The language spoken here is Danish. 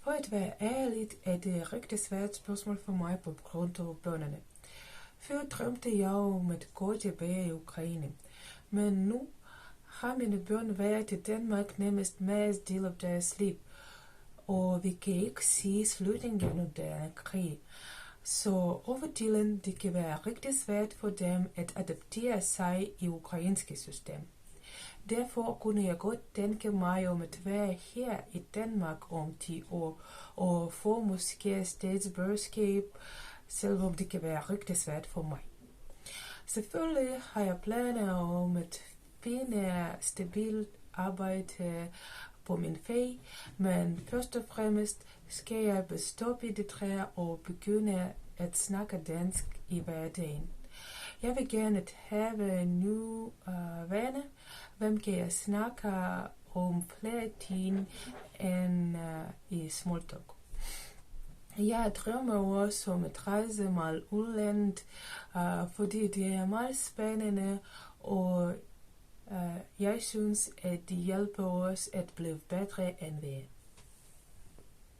For at være ærlig er det rigtig svært spørgsmål for mig på grund af børnene. Før drømte jeg om at gå tilbage i Ukraine, men nu har mine børn været i Danmark nærmest mest del af deres liv, og vi kan ikke se slutningen af den krig. Så overdelen det kan være rigtig svært for dem at adaptere sig i ukrainske system. Derfor kunne jeg godt tænke mig om at være her i Danmark om 10 år, og få måske statsborgerskab, selvom det kan være rigtig svært for mig. Selvfølgelig har jeg planer om at finde stabilt arbejde på min fag, men først og fremmest skal jeg bestoppe det træ og begynde at snakke dansk i hverdagen. Jeg vil gerne have nye venner, hvem kan jeg snakke om flere ting end i small talk. Jeg drømmer også om at rejse meget udlandet, fordi det er meget spændende, og jeg synes, at det hjælper os at blive bedre end vi er.